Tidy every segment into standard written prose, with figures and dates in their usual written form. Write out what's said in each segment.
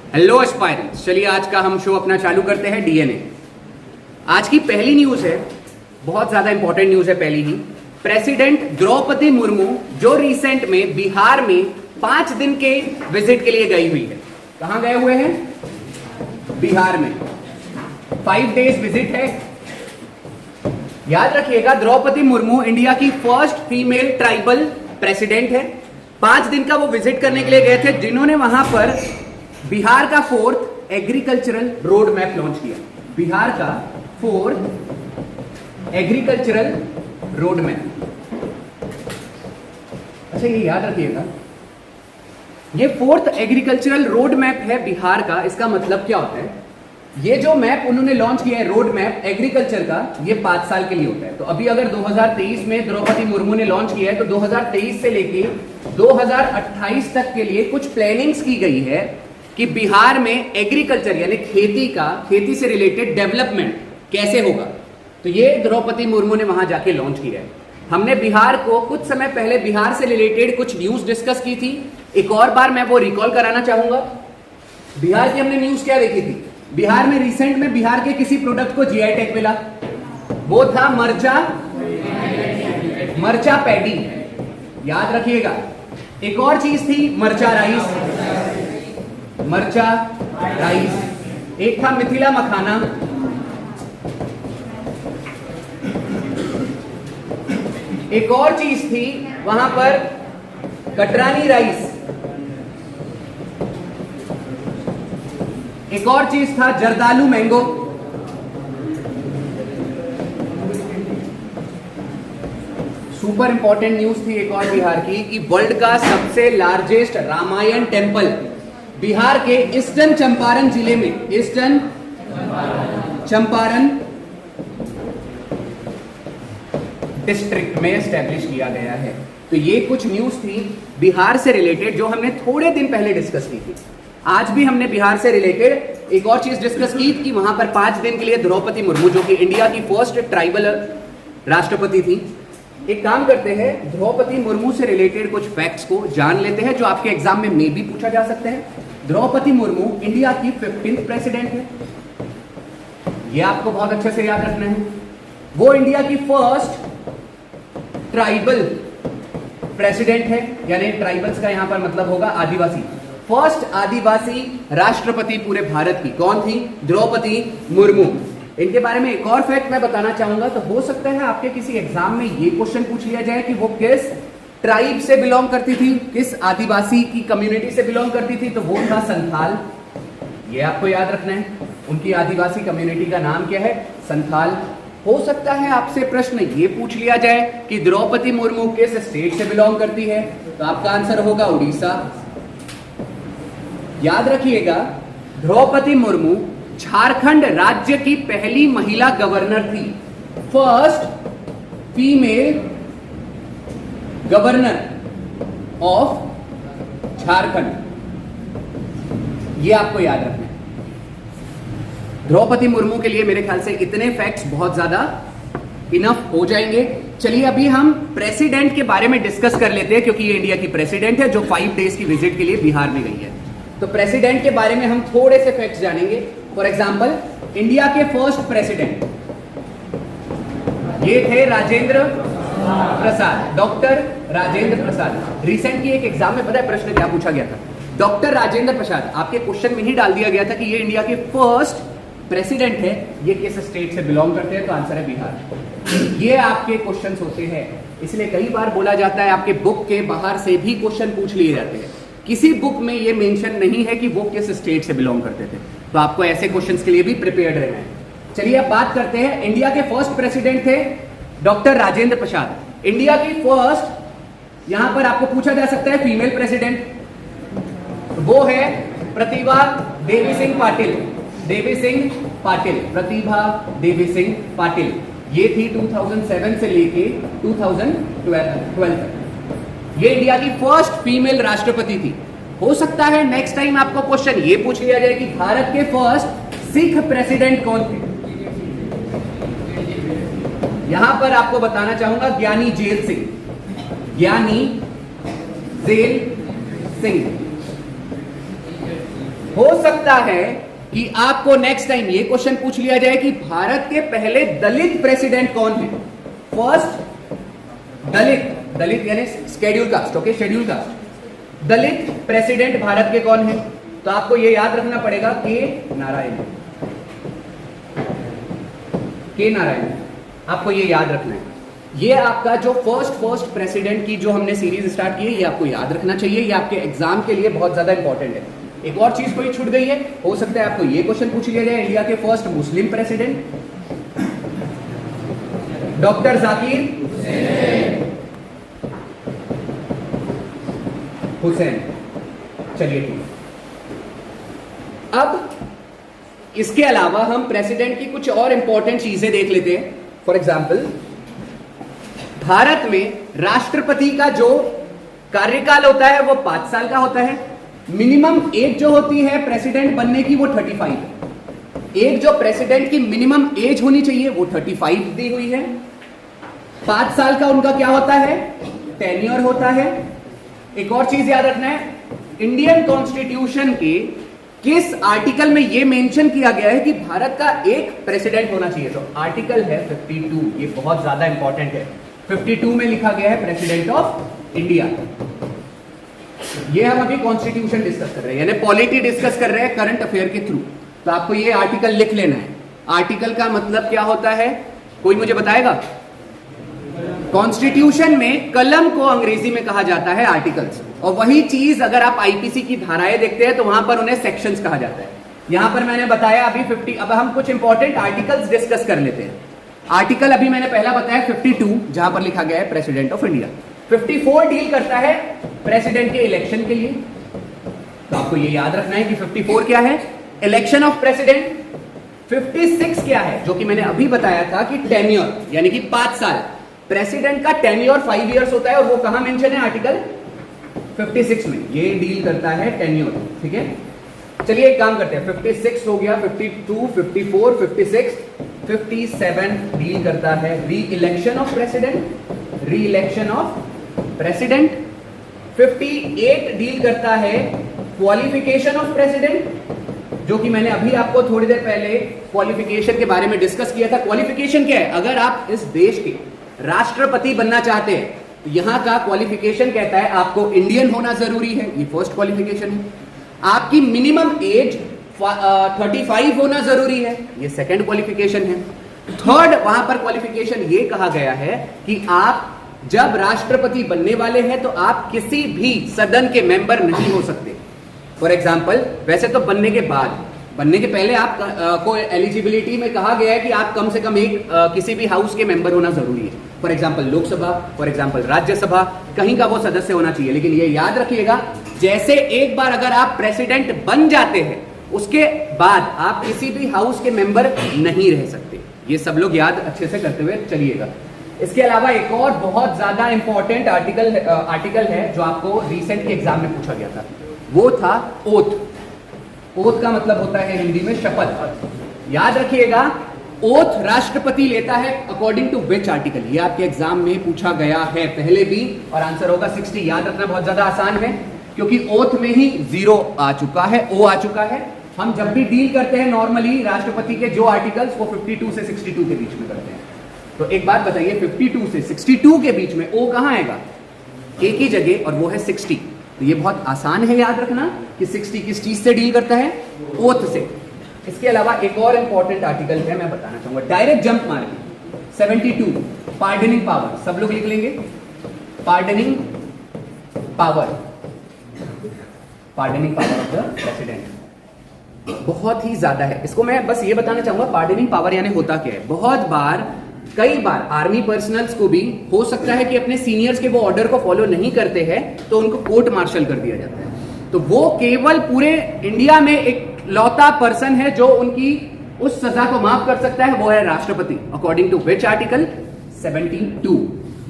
Hello aspirants, चलिए आज का हम शो अपना चालू करते हैं डीएनए। आज की पहली न्यूज है, बहुत ज्यादा इंपॉर्टेंट न्यूज है। पहली ही, प्रेसिडेंट द्रौपदी मुर्मू जो रिसेंट में बिहार में 5 दिन के विजिट के लिए गई हुई है। कहां गए हुए हैं? बिहार में 5 डेज विजिट है। याद रखिएगा, द्रौपदी मुर्मू इंडिया की फर्स्ट फीमेल ट्राइबल प्रेसिडेंट है। 5 दिन का वो विजिट करने के लिए गए थे, जिन्होंने वहां पर बिहार का 4th agricultural road map launch किया। बिहार का 4th एग्रीकल्चरल रोड मैप। अच्छा, ये याद रखिएगा, ये 4th एग्रीकल्चरल रोड मैप है बिहार का। इसका मतलब क्या होता है? ये जो मैप उन्होंने लॉन्च किया है, रोड मैप एग्रीकल्चर का, ये 5 साल के लिए होता है। तो अभी अगर 2023 में द्रौपदी मुर्मू ने लॉन्च किया है, तो 2023 से लेके 2028 तक के लिए कुछ प्लानिंग्स की गई है कि बिहार में एग्रीकल्चर यानी खेती से रिलेटेड डेवलपमेंट कैसे होगा। तो ये द्रौपदी मुर्मू ने वहां जाके लॉन्च किया है। हमने बिहार को कुछ समय पहले बिहार से रिलेटेड कुछ न्यूज डिस्कस की थी। एक और बार मैं वो रिकॉल कराना चाहूंगा। बिहार की हमने न्यूज क्या देखी थी? बिहार में रिसेंट में बिहार के किसी प्रोडक्ट को जीआई टैग मिला, वो था मर्चा पैडी। याद रखिएगा। एक और चीज थी मर्चा राइस। एक था मिथिला मखाना। एक और चीज थी वहां पर कटरानी राइस। एक और चीज था Jardalu mango. Super important news थी एक और बिहार की कि वर्ल्ड का सबसे लार्जेस्ट रामायण टेम्पल बिहार के ईस्टर्न चंपारण जिले में, ईस्टर्न चंपारण डिस्ट्रिक्ट में एस्टेब्लिश किया गया है। तो ये कुछ न्यूज थी बिहार से रिलेटेड जो हमने थोड़े दिन पहले डिस्कस की थी। आज भी हमने बिहार से रिलेटेड एक और चीज डिस्कस की कि वहां पर 5 दिन के लिए द्रौपदी मुर्मू, जो कि इंडिया की फर्स्ट ट्राइबल राष्ट्रपति थी। एक काम करते हैं, द्रौपदी मुर्मू से रिलेटेड कुछ फैक्ट्स को जान लेते हैं जो आपके एग्जाम में मे भी पूछा जा सकते हैं। द्रौपदी मुर्मू इंडिया की 15th प्रेसिडेंट है। यह आपको बहुत अच्छे से याद रखना है। वो इंडिया की फर्स्ट ट्राइबल प्रेसिडेंट है, यानी ट्राइबल्स का यहां पर मतलब होगा आदिवासी। फर्स्ट आदिवासी राष्ट्रपति पूरे भारत की कौन थी? द्रौपदी मुर्मू। इनके बारे में एक और फैक्ट मैं बताना चाहूंगा। तो हो सकता है आपके किसी एग्जाम में ये क्वेश्चन पूछ लिया जाए कि वो किस ट्राइब से बिलोंग करती थी, किस आदिवासी की कम्युनिटी से बिलोंग करती थी। तो वो था संथाल। ये आपको याद रखना है। उनकी आदिवासी कम्युनिटी का नाम क्या है? संथाल। हो सकता है आपसे प्रश्न ये पूछ लिया जाए कि द्रौपदी मुर्मू किस स्टेट से बिलोंग करती है, तो आपका आंसर होगा उड़ीसा। याद रखिएगा, द्रौपदी मुर्मू झारखंड राज्य की पहली महिला गवर्नर थी। First female governor of Jharkhand. यह आपको याद रखना है। द्रौपदी मुर्मू के लिए मेरे ख्याल से इतने फैक्ट्स बहुत ज्यादा इनफ हो जाएंगे। चलिए अभी हम प्रेसिडेंट के बारे में डिस्कस कर लेते हैं, क्योंकि ये इंडिया की प्रेसिडेंट है जो 5 डेज की विजिट के लिए बिहार में गई है। तो प्रेसिडेंट के बारे में हम थोड़े से फैक्ट्स जानेंगे। फॉर एग्जांपल, इंडिया के फर्स्ट प्रेसिडेंट ये थे राजेंद्र प्रसाद, डॉक्टर राजेंद्र प्रसाद। रिसेंट की एक एग्जाम में पता है प्रश्न क्या पूछा गया था? डॉक्टर राजेंद्र प्रसाद, आपके क्वेश्चन में ही डाल दिया गया था कि ये इंडिया के फर्स्ट प्रेसिडेंट है, ये किस स्टेट से बिलोंग करते हैं? तो आंसर है बिहार। ये आपके क्वेश्चंस होते हैं, इसलिए कई बार बोला जाता है आपके बुक के बाहर से भी क्वेश्चन पूछ लिए जाते हैं। किसी बुक में ये मेंशन नहीं है कि वो किस स्टेट से बिलोंग करते थे, तो आपको ऐसे क्वेश्चंस के लिए भी प्रिपेयर्ड रहना है। चलिए अब बात करते हैं, इंडिया के फर्स्ट प्रेसिडेंट थे डॉक्टर राजेंद्र प्रसाद। इंडिया की फर्स्ट, यहां पर आपको पूछा जा सकता है फीमेल प्रेसिडेंट, वो है प्रतिभा देवी सिंह पाटिल। प्रतिभा देवी सिंह पाटिल। ये थी 2007 से लेके 2012 तक। ये इंडिया की फर्स्ट फीमेल राष्ट्रपति थी। हो सकता है नेक्स्ट टाइम आपको क्वेश्चन ये पूछ लिया जाए कि भारत के फर्स्ट सिख प्रेसिडेंट कौन थे। यहां पर आपको बताना चाहूंगा ज्ञानी जेल सिंह। हो सकता है कि आपको नेक्स्ट टाइम ये क्वेश्चन पूछ लिया जाए कि भारत के पहले दलित प्रेसिडेंट कौन है। फर्स्ट दलित यानी schedule caste, okay, schedule caste Dalit president Bharat के कौन है? तो आपको ये याद रखना पड़ेगा के नारायण, आपको ये याद रखना है। ये आपका जो फर्स्ट प्रेसिडेंट की जो हमने सीरीज स्टार्ट की है, ये आपको याद रखना चाहिए, ये आपके एग्जाम के लिए बहुत ज्यादा इंपॉर्टेंट है। एक और चीज कोई छूट गई है, हो सकता है आपको ये क्वेश्चन पूछ लिया जाए, इंडिया के first Muslim president doctor Zakir Hussain. चलिए ठीक है। अब इसके अलावा हम प्रेसिडेंट की कुछ और इंपॉर्टेंट चीजें देख लेते हैं। फॉर एग्जाम्पल, भारत में राष्ट्रपति का जो कार्यकाल होता है वो 5 साल का होता है। मिनिमम एज जो होती है प्रेसिडेंट बनने की वो 35 है। एक जो प्रेसिडेंट की मिनिमम एज होनी चाहिए वो 35 दी हुई है। 5 साल का उनका क्या होता है? टेन्योर होता है। एक और चीज याद रखना है, इंडियन कॉन्स्टिट्यूशन के किस आर्टिकल में यह मेंशन किया गया है कि भारत का एक प्रेसिडेंट होना चाहिए? तो आर्टिकल है 52, ये बहुत ज्यादा इंपॉर्टेंट है। 52 में लिखा गया है प्रेसिडेंट ऑफ इंडिया। ये हम अभी कॉन्स्टिट्यूशन डिस्कस कर रहे हैं, यानी पॉलिटी डिस्कस कर रहे हैं करंट अफेयर के थ्रू। तो आपको ये आर्टिकल लिख लेना है। आर्टिकल का मतलब क्या होता है, कोई मुझे बताएगा? कॉन्स्टिट्यूशन में कलम को अंग्रेजी में कहा जाता है आर्टिकल्स, और वही चीज अगर आप आईपीसी की धाराएं देखते हैं तो वहां पर उन्हें सेक्शंस कहा जाता है। यहां पर मैंने बताया अभी 50, अब हम कुछ इंपॉर्टेंट आर्टिकल्स डिस्कस कर लेते हैं। आर्टिकल अभी मैंने पहला बताया 52, जहां पर लिखा गया है प्रेसिडेंट ऑफ इंडिया। 54 डील करता है प्रेसिडेंट के इलेक्शन के लिए। तो आपको ये याद रखना है कि 54 क्या है? Election of president. 56 क्या है? जो कि मैंने अभी बताया था कि टेन्योर, यानी कि 5 साल। प्रेसिडेंट का टेन्योर 5 इयर्स होता है, और वो कहां मेंशन है? आर्टिकल 56 में। ये डील करता है टेन्योर, ठीक है। चलिए एक काम करते हैं, 56 हो गया, 52, 54, 56, 57 डील करता है री इलेक्शन ऑफ प्रेसिडेंट, री इलेक्शन ऑफ प्रेसिडेंट। 58 डील करता है क्वालिफिकेशन ऑफ प्रेसिडेंट, जो कि मैंने अभी आपको थोड़ी देर पहले क्वालिफिकेशन के बारे में डिस्कस किया था। क्वालिफिकेशन क्या है? अगर आप इस देश के राष्ट्रपति बनना चाहते हैं तो यहां का क्वालिफिकेशन कहता है आपको इंडियन होना जरूरी है, ये फर्स्ट क्वालिफिकेशन है। आपकी मिनिमम एज 35 होना जरूरी है, ये सेकंड क्वालिफिकेशन है। थर्ड वहां पर क्वालिफिकेशन ये कहा गया है कि आप जब राष्ट्रपति बनने वाले हैं तो आप किसी भी सदन के मेंबर नहीं हो सकते। फॉर एग्जाम्पल, वैसे तो बनने के बाद, बनने के पहले आप को एलिजिबिलिटी में कहा गया है कि आप कम से कम एक किसी भी हाउस के मेंबर होना जरूरी है। For example Lok Sabha, for example Rajya Sabha, कहीं का वो सदस्य होना चाहिए। लेकिन ये याद रखिएगा, जैसे एक बार अगर आप प्रेसिडेंट बन जाते हैं उसके बाद आप किसी भी हाउस के मेंबर नहीं रह सकते। ये सब लोग याद अच्छे से करते हुए चलिएगा। इसके अलावा एक और बहुत ज्यादा इंपॉर्टेंट आर्टिकल है जो आपको रिसेंट के एग्जाम में पूछा गया था, वो था ओथ। ओथ का मतलब होता है हिंदी में शपथ। याद रखिएगा, ओथ राष्ट्रपति लेता है अकॉर्डिंग टू विच आर्टिकल? ये आपके एग्जाम में पूछा गया है पहले भी, और आंसर होगा 60। याद रखना बहुत ज्यादा आसान है, क्योंकि ओथ में ही 0 आ चुका है, ओ आ चुका है। हम जब भी डील करते हैं नॉर्मली राष्ट्रपति के जो आर्टिकल्स, वो 52 से 62 के बीच में करते हैं। तो एक बात बताइए, 52 से 62 के बीच में ओ कहां आएगा? एक ही जगह, और वो है 60। तो ये बहुत आसान है याद रखना कि 60 किस चीज से डील करता है? ओथ से। इसके अलावा एक और इंपॉर्टेंट आर्टिकल है, मैं बताना चाहूंगा, direct jump marking 72, pardoning power. सब लोग लिख लेंगे, pardoning power, pardoning power of the president बहुत ही ज्यादा है। इसको मैं बस ये बताना चाहूंगा, पार्डनिंग पावर यानी होता क्या है। बहुत बार, कई बार आर्मी पर्सनल्स को भी हो सकता है कि अपने सीनियर्स के वो ऑर्डर को फॉलो नहीं करते हैं, तो उनको कोर्ट मार्शल कर दिया जाता है। तो वो केवल पूरे इंडिया में एक लौता पर्सन है जो उनकी उस सजा को माफ कर सकता है, वो है राष्ट्रपति। According to which article? 72।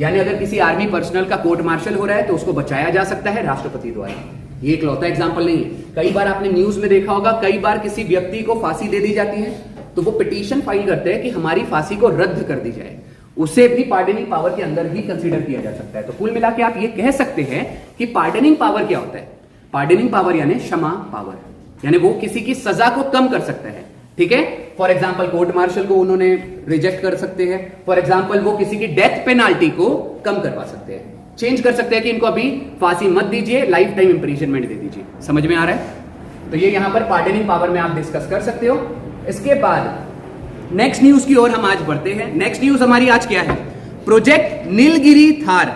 यानी अगर किसी आर्मी पर्सनल का कोर्ट मार्शल हो रहा है तो उसको बचाया जा सकता है राष्ट्रपति द्वारा। ये एक लौता एग्जाम्पल नहीं है। कई बार आपने न्यूज में देखा होगा, कई बार किसी व्यक्ति को फांसी दे दी जाती है तो वो पिटीशन फाइल करते हैं कि हमारी फांसी को रद्द कर दी जाए। उसे भी पार्डनिंग पावर के अंदर ही कंसीडर किया जा सकता है। तो कुल मिलाकर आप ये कह सकते हैं कि पार्डनिंग पावर क्या होता है? पार्डनिंग पावर यानी क्षमा पावर। यानी वो किसी की सजा को कम कर सकता है, ठीक है। फॉर एग्जाम्पल कोर्ट मार्शल को उन्होंने रिजेक्ट कर सकते हैं। फॉर एग्जाम्पल वो किसी की डेथ पेनाल्टी को कम करवा सकते हैं, चेंज कर सकते हैं कि इनको अभी फांसी मत दीजिए, लाइफ टाइम इंप्रिजनमेंट दे दीजिए। समझ में आ रहा है? तो ये यहां पर पार्डनिंग पावर में आप डिस्कस कर सकते हो। इसके बाद नेक्स्ट न्यूज की ओर हम आज बढ़ते हैं। नेक्स्ट न्यूज हमारी आज क्या है? प्रोजेक्ट नीलगिरी थार।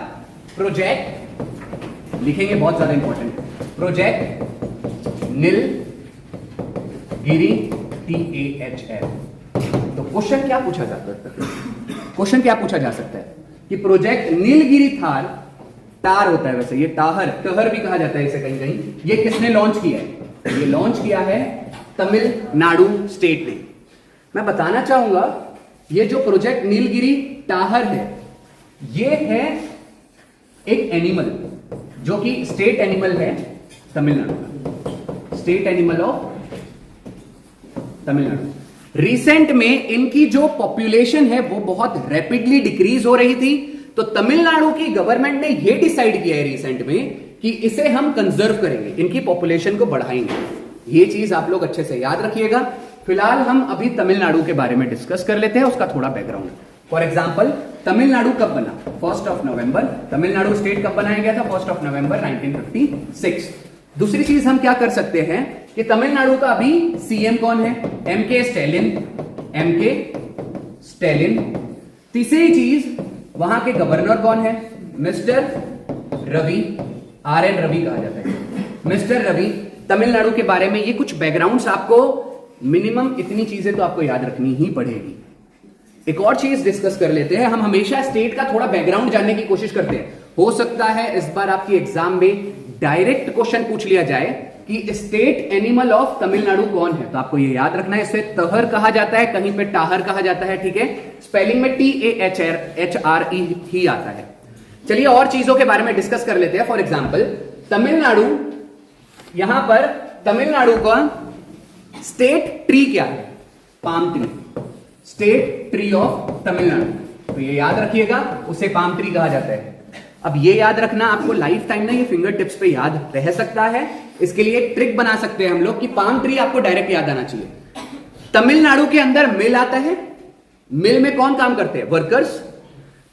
प्रोजेक्ट लिखेंगे, बहुत ज्यादा इंपॉर्टेंट, प्रोजेक्ट नीलगिरी TAHL। तो क्वेश्चन क्या पूछा जा सकता है? क्वेश्चन क्या पूछा जा सकता है कि प्रोजेक्ट नीलगिरी थार, टार होता है वैसे, ये टाहर, टहर भी कहा जाता है इसे कहीं कहीं, ये किसने लॉन्च किया है? ये लॉन्च किया है तमिलनाडु स्टेट ने। मैं बताना चाहूंगा ये जो प्रोजेक्ट नीलगिरी टाहर है, ये है एक एनिमल जो कि स्टेट एनिमल है तमिलनाडु का, state animal of Tamil Nadu. Recent में इनकी जो पॉपुलेशन है वो बहुत रैपिडली डिक्रीज हो रही थी, तो तमिलनाडु की गवर्नमेंट ने ये डिसाइड किया है रिसेंट में कि इसे हम कंजर्व करेंगे, इनकी पॉपुलेशन को बढ़ाएंगे। ये चीज आप लोग अच्छे से याद रखिएगा। फिलहाल हम अभी तमिलनाडु के बारे में डिस्कस कर लेते हैं, उसका थोड़ा बैकग्राउंड। फॉर एग्जाम्पल तमिलनाडु कब बना? 1 नवंबर। तमिलनाडु स्टेट कब बनाया गया था? 1 नवंबर 1956। दूसरी चीज हम क्या कर सकते हैं कि तमिलनाडु का अभी सीएम कौन है? MK Stalin, MK Stalin. तीसरी चीज वहां के गवर्नर कौन है? मिस्टर रवि, RN रवि कहा जाता है, मिस्टर रवि। तमिलनाडु के बारे में ये कुछ बैकग्राउंड्स आपको मिनिमम इतनी चीजें तो आपको याद रखनी ही पड़ेगी। एक और चीज डिस्कस कर लेते हैं। हम हमेशा स्टेट का थोड़ा बैकग्राउंड जानने की कोशिश करते हैं। हो सकता है इस बार आपकी एग्जाम में डायरेक्ट क्वेश्चन पूछ लिया जाए कि स्टेट एनिमल ऑफ तमिलनाडु कौन है, तो आपको ये याद रखना है। इसे तहर कहा जाता है, कहीं पे टाहर कहा जाता है, ठीक है। स्पेलिंग में TAHRE ही आता है। चलिए और चीजों के बारे में डिस्कस कर लेते हैं। फॉर एग्जाम्पल तमिलनाडु, यहां पर तमिलनाडु का स्टेट ट्री क्या है? Palm tree, state tree of Tamil Nadu. तो ये याद रखिएगा, उसे पाम ट्री कहा जाता है। अब ये याद रखना आपको लाइफ टाइम ना, ये फिंगर टिप्स पे याद रह सकता है। इसके लिए एक ट्रिक बना सकते हैं हम लोग कि पाम ट्री आपको डायरेक्ट याद आना चाहिए। तमिलनाडु के अंदर मिल आता है, मिल में कौन काम करते हैं? वर्कर्स।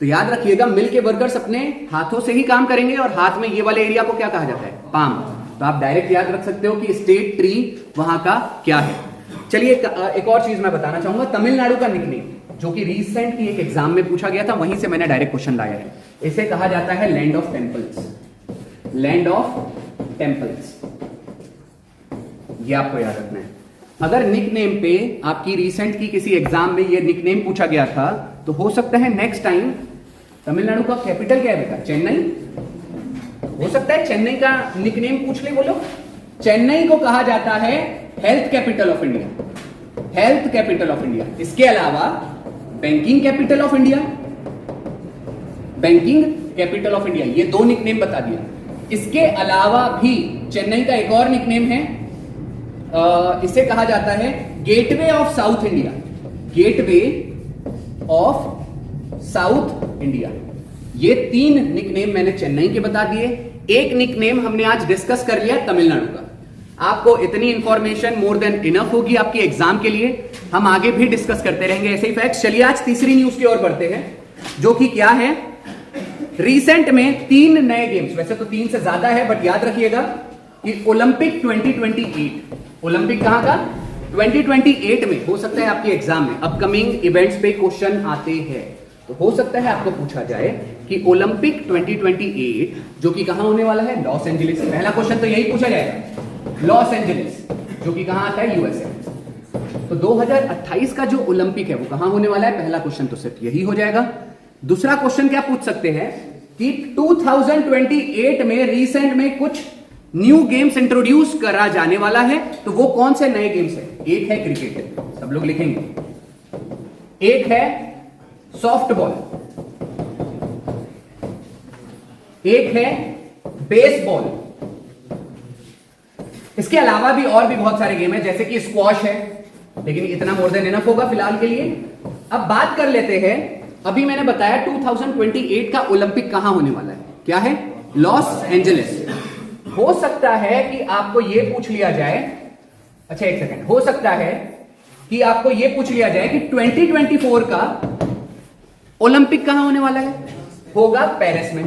तो याद रखिएगा मिल के वर्कर्स अपने हाथों से ही काम करेंगे, और हाथ में ये वाले एरिया को क्या कहा जाता है? पाम। तो आप डायरेक्ट याद रख सकते हो कि स्टेट ट्री वहां का क्या है। चलिए एक और चीज मैं बताना चाहूंगा। तमिलनाडु का निकनेम जो कि रिसेंट की एक एग्जाम में पूछा गया था, वहीं से मैंने डायरेक्ट क्वेश्चन लाया है। इसे कहा जाता है land of temples. Land of temples, ये आपको याद रखना है। अगर निकनेम पे आपकी रिसेंट की किसी एग्जाम में ये निकनेम पूछा गया था, तो हो सकता है नेक्स्ट टाइम तमिलनाडु का कैपिटल क्या है बेटा? चेन्नई। हो सकता है चेन्नई का निकनेम पूछ ले वो लोग। चेन्नई को कहा जाता है health capital of India, health capital of India. इसके अलावा banking capital of India, banking capital of India, ये दो निकनेम बता दिया। इसके अलावा भी चेन्नई का एक और निकनेम है, इसे कहा जाता है gateway of south India, gateway of south India. ये 3 निकनेम मैंने चेन्नई के बता दिए। एक निकनेम हमने आज डिस्कस कर लिया तमिलनाडु का। आपको इतनी इंफॉर्मेशन मोर देन इनफ होगी आपकी एग्जाम के लिए। हम आगे भी डिस्कस करते रहेंगे ऐसे ही फैक्ट्स। चलिए आज तीसरी न्यूज की ओर बढ़ते हैं, जो कि क्या है? रिसेंट में 3 नए गेम्स, वैसे तो 3 से ज्यादा है बट याद रखिएगा कि ओलंपिक 2028, ओलंपिक कहां का? 2028 में। हो सकता है आपके एग्जाम में अपकमिंग इवेंट्स पे क्वेश्चन आते हैं, तो हो सकता है आपको पूछा जाए कि ओलंपिक 2028 जो कि कहां होने वाला है? Los Angeles. पहला क्वेश्चन तो यही पूछा जाएगा, लॉस एंजलिस, जो कि कहां आता है? USA। तो 2028 का जो ओलंपिक है वो कहां होने वाला है? पहला क्वेश्चन तो सिर्फ यही हो जाएगा। दूसरा क्वेश्चन क्या पूछ सकते हैं कि 2028 में रिसेंट में कुछ न्यू गेम्स इंट्रोड्यूस करा जाने वाला है, तो वो कौन से नए गेम्स है? एक है क्रिकेट, सब लोग लिखेंगे। एक है सॉफ्ट बॉल, एक है बेसबॉल। इसके अलावा भी और भी बहुत सारे गेम है, जैसे कि स्क्वॉश है, लेकिन इतना मोर देन इनफ होगा फिलहाल के लिए। अब बात कर लेते हैं, अभी मैंने बताया 2028 का ओलंपिक कहां होने वाला है? क्या है? Los Angeles. हो सकता है कि आपको यह पूछ लिया जाए अच्छा एक सेकंड, हो सकता है कि आपको यह पूछ लिया जाए कि 2024 का ओलंपिक कहां होने वाला है, होगा पेरिस में।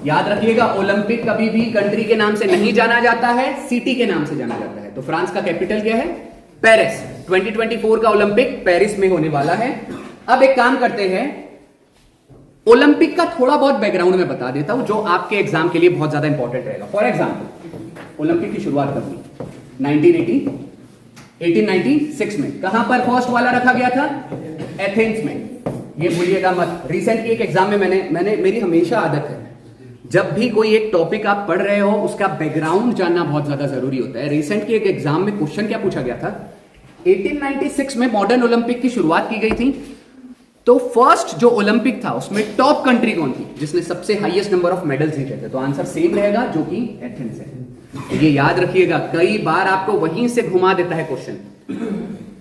याद रखिएगा, ओलंपिक कभी भी कंट्री के नाम से नहीं जाना जाता है, सिटी के नाम से जाना जाता है। तो फ्रांस का कैपिटल क्या है? पेरिस। 2024 का ओलंपिक पेरिस में होने वाला है। अब एक काम करते हैं, ओलंपिक का थोड़ा बहुत बैकग्राउंड में बता देता हूं जो आपके एग्जाम के लिए बहुत ज्यादा इंपॉर्टेंट रहेगा। फॉर एग्जाम्पल, ओलंपिक की शुरुआत कब हुई? 1896 में। कहां पर फर्स्ट वाला रखा गया था? एथेंस में। ये भूलिएगा मत। रिसेंट एक एग्जाम में मैंने मेरी हमेशा आदत है, जब भी कोई एक टॉपिक आप पढ़ रहे हो उसका बैकग्राउंड जानना बहुत ज्यादा जरूरी होता है। रिसेंट के एक एग्जाम में क्वेश्चन क्या पूछा गया था? 1896 में मॉडर्न ओलंपिक की शुरुआत की गई थी। तो फर्स्ट जो ओलंपिक था उसमें टॉप कंट्री कौन थी जिसने सबसे हाईएस्ट नंबर ऑफ मेडल्स जीते थे? तो आंसर सेम रहेगा, जो कि एथेंस है। तो ये याद रखिएगा, कई बार आपको वहीं से घुमा देता है क्वेश्चन।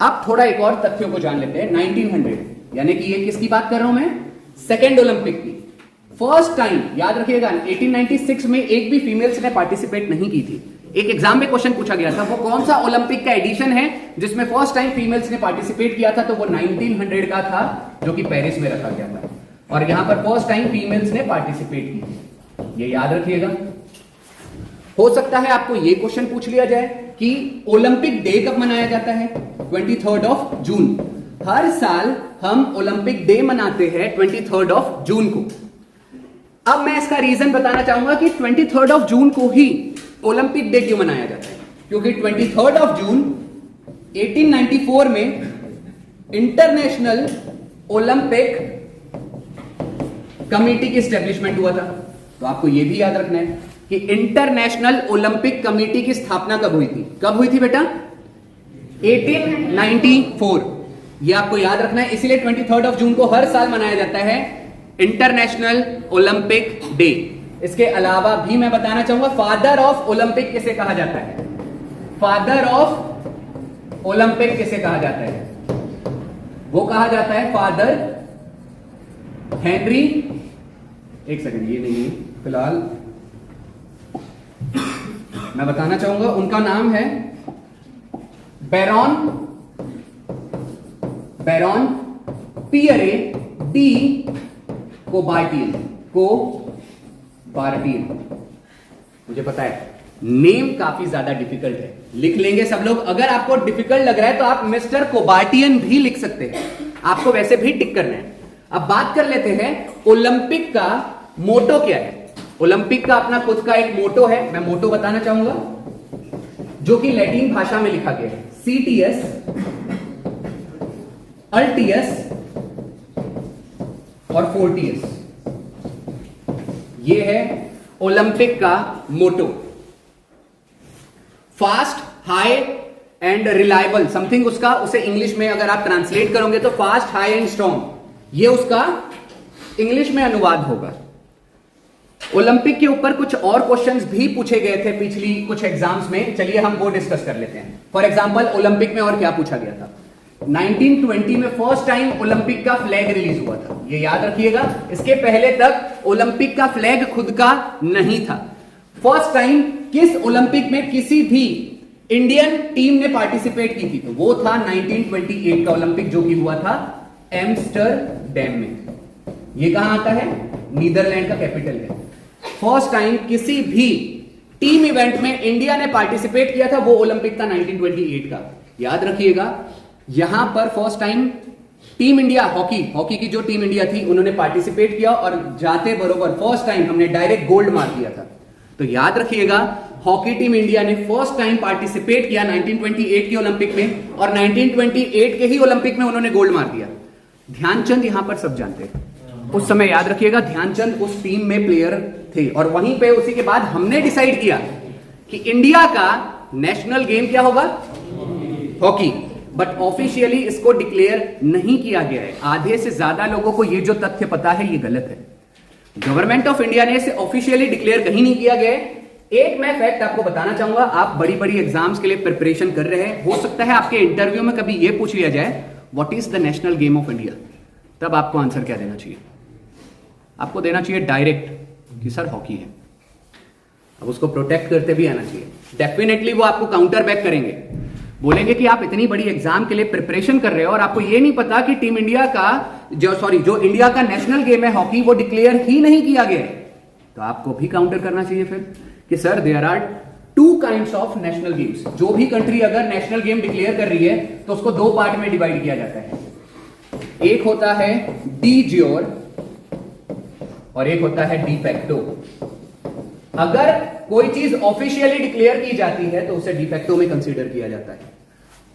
अब थोड़ा एक और तथ्यों को जान लेते हैं। 1900 यानी कि ये किसकी बात कर रहा हूं मैं? सेकेंड ओलंपिक की। फर्स्ट टाइम याद रखिएगा, 1896 में एक भी फीमेल्स ने पार्टिसिपेट नहीं की थी। एक एग्जाम में क्वेश्चन पूछा गया था, वो कौन सा ओलंपिक का एडिशन है जिसमें फर्स्ट टाइम फीमेल्स ने पार्टिसिपेट किया था? तो वो 1900 का था, जो कि पेरिस में रखा गया था। और यहां पर फर्स्ट टाइम फीमेल्स ने पार्टिसिपेट की, ये याद रखिएगा। हो सकता है आपको ये क्वेश्चन पूछ लिया जाए कि ओलंपिक डे कब मनाया जाता है? 23 जून। हर साल हम ओलंपिक डे मनाते हैं 23 जून को। अब मैं इसका रीजन बताना चाहूंगा कि 23 जून को ही ओलंपिक डे क्यों मनाया जाता है। क्योंकि 23 जून 1894 में इंटरनेशनल ओलंपिक कमेटी की एस्टेब्लिशमेंट हुआ था। तो आपको यह भी याद रखना है कि इंटरनेशनल ओलंपिक कमेटी की स्थापना कब हुई थी? कब हुई थी बेटा? 1894। यह आपको याद रखना है, इसीलिए 23 जून को हर साल मनाया जाता है इंटरनेशनल ओलंपिक डे। इसके अलावा भी मैं बताना चाहूंगा, फादर ऑफ ओलंपिक किसे कहा जाता है? फादर ऑफ ओलंपिक किसे कहा जाता है? वो कहा जाता है फादर हेनरी, एक सेकंड, ये नहीं फिलहाल मैं बताना चाहूंगा, उनका नाम है बैरॉन पियरे डी कोबार्टियन। मुझे पता है नेम काफी ज्यादा डिफिकल्ट है, लिख लेंगे सब लोग। अगर आपको डिफिकल्ट लग रहा है तो आप मिस्टर कोबार्टियन भी लिख सकते हैं, आपको वैसे भी टिक करना है। अब बात कर लेते हैं ओलंपिक का मोटो क्या है। ओलंपिक का अपना खुद का एक मोटो है, मैं मोटो बताना चाहूंगा, जो कि लैटिन भाषा में लिखा गया है। CTS, अल्टियस और फोर्टियस, ये है ओलंपिक का motto. Fast, high and reliable, something उसका, उसे इंग्लिश में अगर आप ट्रांसलेट करोगे तो फास्ट, हाई एंड स्ट्रॉन्ग, ये उसका इंग्लिश में अनुवाद होगा। ओलंपिक के ऊपर कुछ और क्वेश्चंस भी पूछे गए थे पिछली कुछ एग्जाम्स में, चलिए हम वो डिस्कस कर लेते हैं। फॉर एग्जांपल, ओलंपिक में और क्या पूछा गया था? 1920 में फर्स्ट टाइम ओलंपिक का फ्लैग रिलीज हुआ था, ये याद रखिएगा। इसके पहले तक ओलंपिक का फ्लैग खुद का नहीं था। फर्स्ट टाइम किस ओलंपिक में किसी भी इंडियन टीम ने पार्टिसिपेट की थी? तो वो था 1928 का ओलंपिक, जो कि हुआ था एम्स्टरडैम में। ये कहां आता है? नीदरलैंड का कैपिटल है। फर्स्ट टाइम किसी भी टीम इवेंट में इंडिया ने पार्टिसिपेट किया था, वो ओलंपिक था 1928 का, याद रखिएगा। यहां पर first time team India hockey की जो टीम इंडिया थी उन्होंने पार्टिसिपेट किया और जाते बरोबर फर्स्ट टाइम हमने डायरेक्ट गोल्ड मार दिया था। तो याद रखिएगा, हॉकी टीम इंडिया ने फर्स्ट टाइम पार्टिसिपेट किया 1928 के ओलंपिक में, और 1928 के ही ओलंपिक में उन्होंने गोल्ड मार दिया। ध्यानचंद यहां पर सब जानते हैं, उस समय याद रखिएगा ध्यानचंद उस टीम में प्लेयर थे। और वहीं पे उसी के बाद हमने डिसाइड किया कि इंडिया का नेशनल गेम क्या होगा? हॉकी। बट ऑफिशियली इसको डिक्लेयर नहीं किया गया है। आधे से ज्यादा लोगों को ये जो तथ्य पता है ये गलत है। गवर्नमेंट ऑफ इंडिया ने इसे ऑफिशियली डिक्लेयर कहीं नहीं किया गया है। एक मैं फैक्ट आपको बताना चाहूंगा, आप बड़ी बड़ी एग्जाम्स के लिए प्रिपरेशन कर रहे हैं, हो सकता है आपके इंटरव्यू में कभी यह पूछ लिया जाए what is the national game of India, तब आपको आंसर क्या देना चाहिए? आपको देना चाहिए डायरेक्ट कि सर हॉकी है। अब उसको प्रोटेक्ट करते भी आना चाहिए। डेफिनेटली वो आपको काउंटर बैक करेंगे, बोलेंगे कि आप इतनी बड़ी एग्जाम के लिए प्रिपरेशन कर रहे हो और आपको ये नहीं पता कि टीम इंडिया का जो इंडिया का नेशनल गेम है हॉकी वो डिक्लेयर ही नहीं किया गया है, तो आपको भी काउंटर करना चाहिए फिर कि sir there are two kinds of national games. जो भी कंट्री अगर नेशनल गेम डिक्लेयर कर रही है तो उसको दो पार्ट में डिवाइड किया जाता है, एक होता है डी ज्योर और एक होता है डी फैक्टो। अगर कोई चीज ऑफिशियली डिक्लेयर की जाती है तो उसे डी फैक्टो में कंसीडर किया जाता है।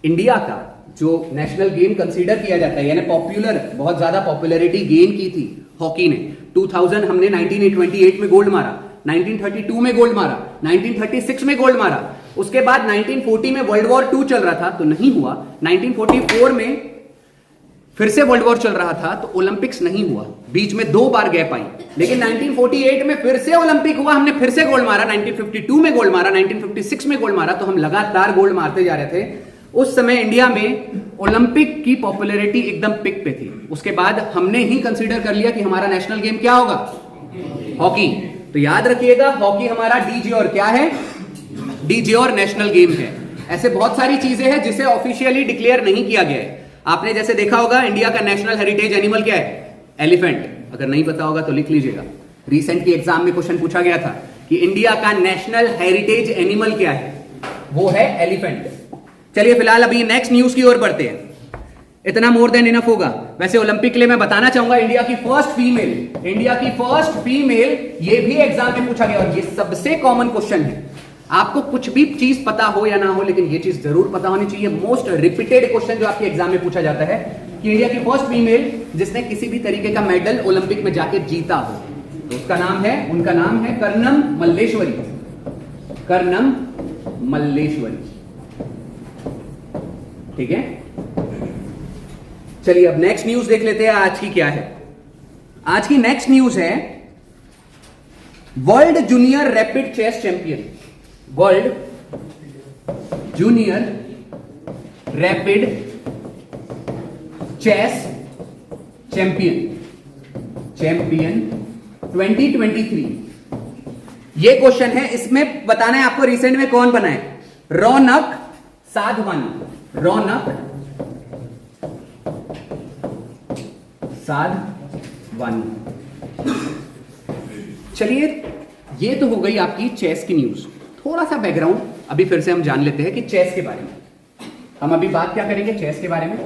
इंडिया का जो नेशनल गेम कंसीडर किया जाता है यानी पॉपुलर, बहुत ज्यादा पॉपुलैरिटी गेन की थी हॉकी ने। 2000 हमने 1928 में गोल्ड मारा, 1932 में गोल्ड मारा, 1936 में गोल्ड मारा, उसके बाद 1940 में वर्ल्ड वॉर 2 चल रहा था तो नहीं हुआ, 1944 में फिर से वर्ल्ड वॉर चल रहा था तो ओलंपिक्स नहीं हुआ, बीच में 2 बार गैप आई, लेकिन 1948 में फिर से ओलंपिक हुआ, हमने फिर से गोल्ड मारा, 1952 में गोल्ड मारा, 1956 में गोल्ड मारा, तो हम लगातार गोल्ड मारते जा रहे थे। उस समय इंडिया में ओलंपिक की पॉपुलैरिटी एकदम पिक पे थी। उसके बाद हमने ही कंसीडर कर लिया कि हमारा नेशनल गेम क्या होगा, हॉकी। तो याद रखिएगा हॉकी हमारा डीज्योर क्या है, डीज्योर नेशनल गेम है। ऐसे बहुत सारी चीजें हैं जिसे ऑफिशियली डिक्लेयर नहीं किया गया है। आपने जैसे देखा होगा इंडिया का नेशनल हेरिटेज एनिमल क्या है, एलिफेंट। अगर नहीं पता होगा तो लिख लीजिएगा, रिसेंट की एग्जाम में क्वेश्चन पूछा गया था कि इंडिया का नेशनल हेरिटेज एनिमल क्या है, वो है एलिफेंट। चलिए फिलहाल अभी नेक्स्ट न्यूज की ओर बढ़ते हैं, इतना मोर देन इनफ होगा। वैसे ओलंपिक के लिए मैं बताना चाहूंगा इंडिया की फर्स्ट फीमेल, ये भी एग्जाम में पूछा गया और ये सबसे कॉमन क्वेश्चन है। आपको कुछ भी चीज पता हो या ना हो लेकिन ये चीज जरूर पता होनी चाहिए। मोस्ट रिपीटेड क्वेश्चन जो आपके एग्जाम में पूछा जाता है कि इंडिया की फर्स्ट फीमेल जिसने किसी भी तरीके का मेडल ओलंपिक में जाके जीता हो, तो उनका नाम है कर्णम मल्लेश्वरी। ठीक है, चलिए अब नेक्स्ट न्यूज देख लेते हैं आज की क्या है। आज की नेक्स्ट न्यूज है world junior rapid chess champion, world junior rapid chess champion 2023। ये क्वेश्चन है, इसमें बताना है आपको रिसेंट में कौन बना है, रौनक साधवानी। चलिए ये तो हो गई आपकी चेस की न्यूज। थोड़ा सा बैकग्राउंड अभी फिर से हम जान लेते हैं कि चेस के बारे में हम अभी बात क्या करेंगे। चेस के बारे में,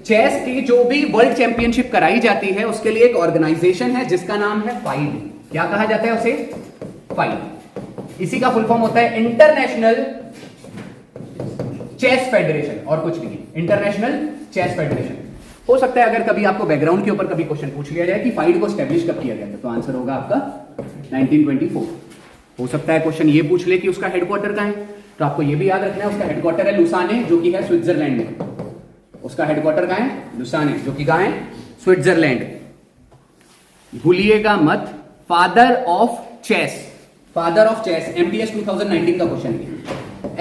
चेस की जो भी वर्ल्ड चैंपियनशिप कराई जाती है उसके लिए एक ऑर्गेनाइजेशन है जिसका नाम है फाइड। क्या कहा जाता है उसे, फाइड। इसी का फुल फॉर्म होता है इंटरनेशनल चेस फेडरेशन और कुछ नहीं, इंटरनेशनल चेस फेडरेशन। हो सकता है अगर कभी आपको बैकग्राउंड के ऊपर कभी क्वेश्चन पूछ लिया जाए कि फाइड को एस्टेब्लिश कब किया गया था, तो आंसर होगा आपका 1924। हो सकता है क्वेश्चन ये पूछ ले कि उसका हेडक्वार्टर कहां है, तो आपको ये भी याद रखना है उसका हेडक्वार्टर है लुसाने, जो कि है स्विट्जरलैंड में। उसका हेडक्वार्टर कहां है, लुसाने, जो कि कहां है, स्विट्जरलैंड। भूलिएगा मत, फादर ऑफ चेस, MTS 2019 का क्वेश्चन है।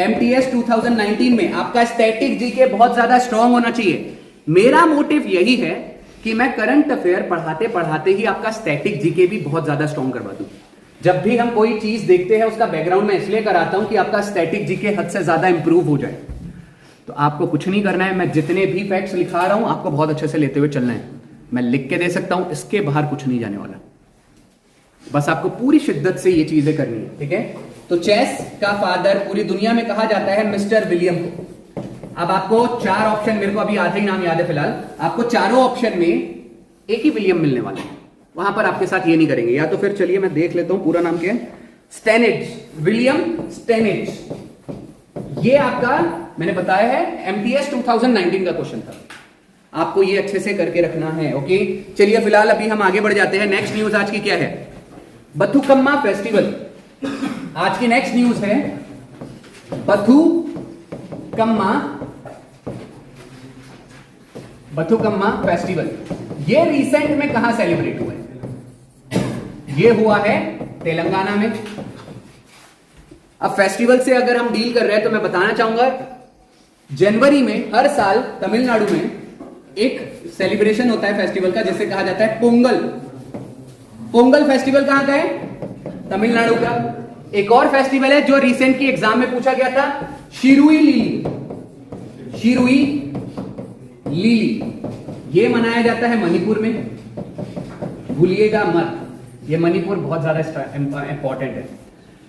MTS 2019 में आपका स्टैटिक जीके बहुत ज्यादा स्ट्रांग होना चाहिए। मेरा मोटिव यही है कि मैं करंट अफेयर पढ़ाते पढ़ाते ही आपका स्टैटिक जीके भी बहुत ज्यादा स्ट्रांग करवा दूं। जब भी हम कोई चीज देखते हैं उसका बैकग्राउंड में इसलिए कराता हूं कि आपका स्टैटिक जीके हद से ज्यादा इंप्रूव हो जाए। तो आपको कुछ नहीं करना है, मैं जितने भी फैक्ट्स लिखा रहा हूं आपको बहुत अच्छे से लेते हुए चलना है। मैं लिख के दे सकता हूं, इसके बाहर कुछ नहीं जाने वाला, बस आपको पूरी शिद्दत से ये चीजें करनी है। ठीक है, तो चेस का फादर पूरी दुनिया में कहा जाता है मिस्टर विलियम को। अब आपको 4 ऑप्शन, मेरे को अभी आधा ही नाम याद है फिलहाल, आपको चारों ऑप्शन में एक ही विलियम मिलने वाला है, वहां पर आपके साथ ये नहीं करेंगे। या तो फिर चलिए मैं देख लेता हूं पूरा नाम क्या है, स्टेनिज, विलियम स्टेनिज। ये आपका मैंने बताया है MTS 2019 का क्वेश्चन था, आपको ये अच्छे से करके रखना है। ओके, चलिए फिलहाल अभी हम आगे बढ़ जाते हैं। नेक्स्ट न्यूज आज की क्या है, बथुकम्मा फेस्टिवल। आज की नेक्स्ट न्यूज है बथुकम्मा फेस्टिवल। ये रिसेंट में कहां सेलिब्रेट हुआ है, ये हुआ है तेलंगाना में। अब फेस्टिवल से अगर हम डील कर रहे हैं तो मैं बताना चाहूंगा जनवरी में हर साल तमिलनाडु में एक सेलिब्रेशन होता है फेस्टिवल का जिसे कहा जाता है पोंगल। पोंगल फेस्टिवल कहां का है, तमिलनाडु का। एक और फेस्टिवल है जो रिसेंट की एग्जाम में पूछा गया था, शिरुई लिली। शिरुई लीली, ये मनाया जाता है मणिपुर में, भूलिएगा मत, ये मणिपुर बहुत ज्यादा इंपॉर्टेंट है।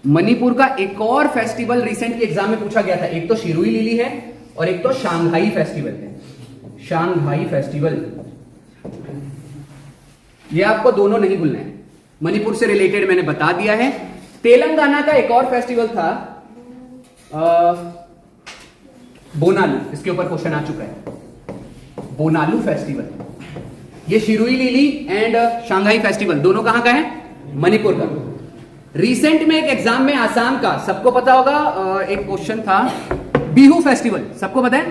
मणिपुर का एक और फेस्टिवल रिसेंटली एग्जाम में पूछा गया था, एक तो शिरुई लीली है और एक तो शांघाई फेस्टिवल है। शांघाई फेस्टिवल, ये आपको दोनों नहीं भूलना है, मणिपुर से रिलेटेड मैंने बता दिया है। तेलंगाना का एक और फेस्टिवल था बोनालू, इसके ऊपर क्वेश्चन आ चुका है, बोनालू फेस्टिवल। ये शिरुई लीली एंड शांघाई फेस्टिवल दोनों कहां का है? मणिपुर का। रिसेंट में एक एग्जाम में आसाम का, सबको पता होगा, एक क्वेश्चन था बिहू फेस्टिवल, सबको पता है?